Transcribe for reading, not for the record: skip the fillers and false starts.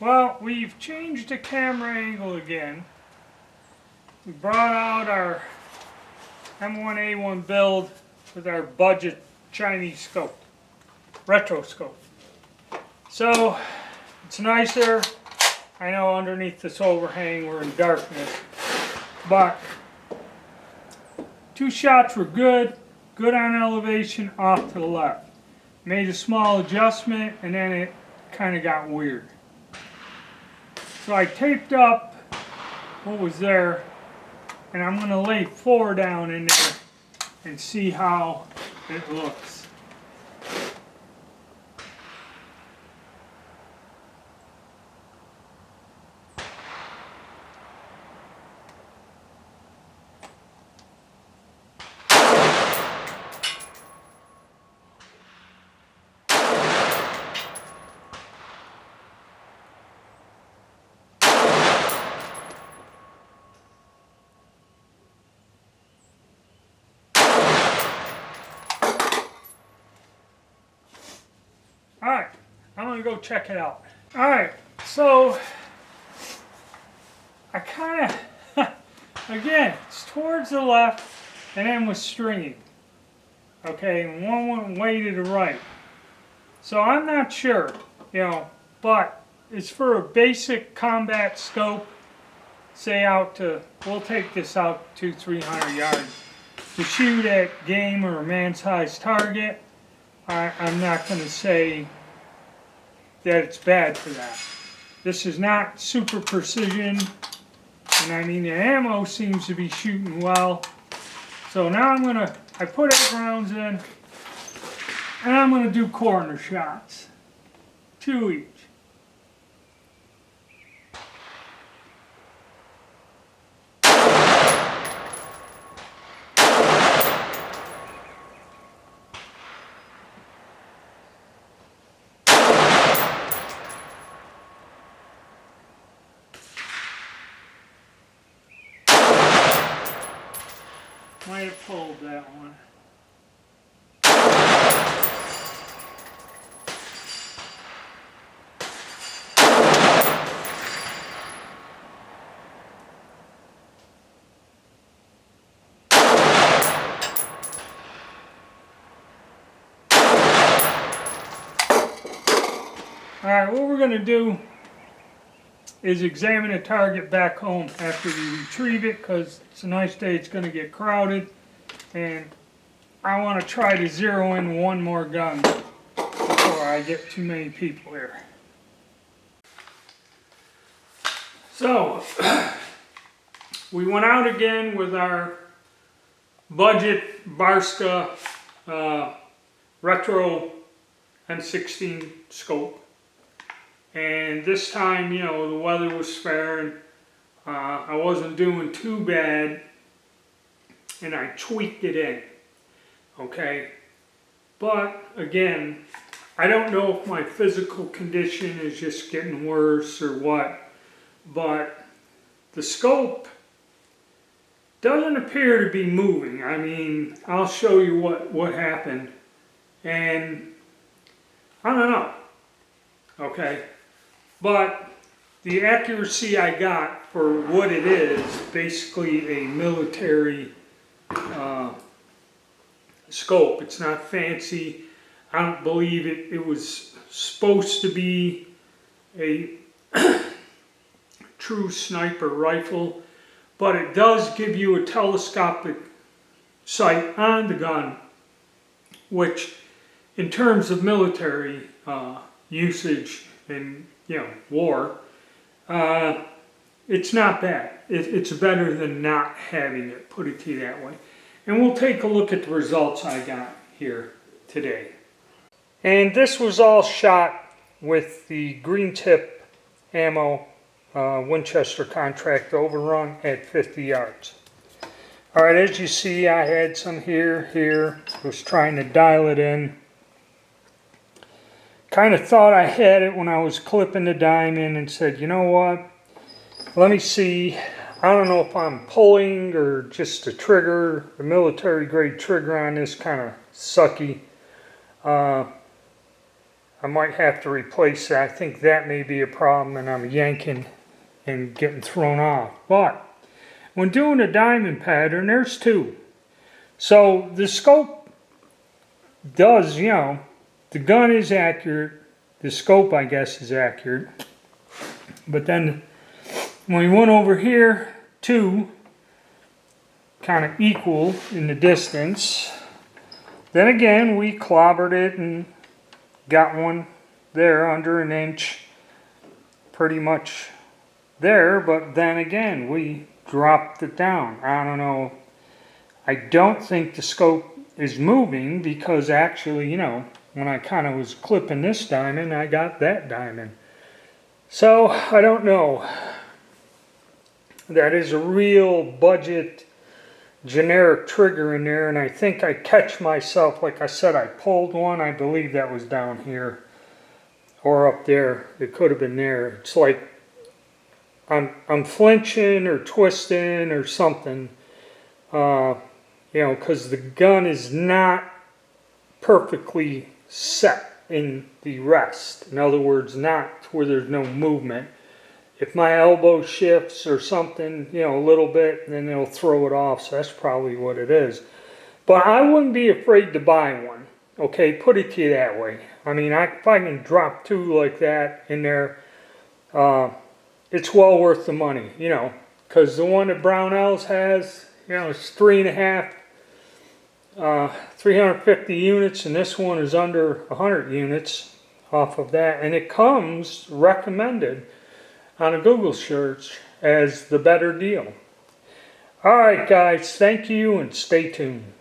Well, we've changed the camera angle again. We brought out our M1A1 build with our budget Chinese scope, retro scope. So it's nicer. I know underneath this overhang we're in darkness, but two shots were good on elevation off to the left. Made a small adjustment and then it kind of got weird. So I taped up what was there, and I'm going to lay 4 down in there and see how it looks. Alright, I'm going to go check it out. Alright, so I kind of, again, it's towards the left and then was stringing. Okay, and one went way to the right. So I'm not sure, but it's for a basic combat scope, say out to, we'll take this out 200-300 yards, to shoot at game or a man-sized target. I'm not going to say that it's bad for that. This is not super precision, and I mean the ammo seems to be shooting well. So now I put 8 rounds in, and I'm going to do corner shots, 2 each. Might have pulled that one. Alright, what we're going to do is examine the target back home after we retrieve it, because it's a nice day, it's going to get crowded, and I want to try to zero in one more gun before I get too many people here. So, we went out again with our budget Barska retro m16 scope. And this time, the weather was fair and I wasn't doing too bad, and I tweaked it in, okay? But again, I don't know if my physical condition is just getting worse or what, but the scope doesn't appear to be moving. I mean, I'll show you what happened, and I don't know, okay? But the accuracy I got for what it is, basically a military scope. It's not fancy. I don't believe it was supposed to be a true sniper rifle, but it does give you a telescopic sight on the gun, which in terms of military usage and war, it's not bad. It's better than not having it, put it to you that way. And we'll take a look at the results I got here today. And this was all shot with the green tip ammo Winchester contract overrun at 50 yards. Alright, as you see, I had some here, was trying to dial it in. Kind of thought I had it when I was clipping the dime in and said, you know what, let me see. I don't know if I'm pulling or just the trigger, the military grade trigger on this kind of sucky. I might have to replace that. I think that may be a problem, and I'm yanking and getting thrown off. But when doing a diamond pattern, there's two. So the scope does, you know, the gun is accurate. The scope, I guess, is accurate. But then when we went over here, two kind of equal in the distance. Then again, we clobbered it and got one there under an inch, pretty much there, but then again, we dropped it down. I don't know. I don't think the scope is moving because actually, you know, when I kind of was clipping this diamond, I got that diamond. So, I don't know. That is a real budget generic trigger in there, and I think I catch myself. Like I said, I pulled one. I believe that was down here or up there. It could have been there. It's like I'm flinching or twisting or something, you know, because the gun is not perfectly set in the rest. In other words, not where there's no movement. If my elbow shifts or something, you know, a little bit, then it'll throw it off. So that's probably what it is. But I wouldn't be afraid to buy one. Okay, put it to you that way. I mean, if I can drop two like that in there, it's well worth the money, you know. Because the one that Brownells has, you know, it's 350 units, and this one is under 100 units off of that. And it comes recommended on a Google search as the better deal. Alright guys, thank you and stay tuned.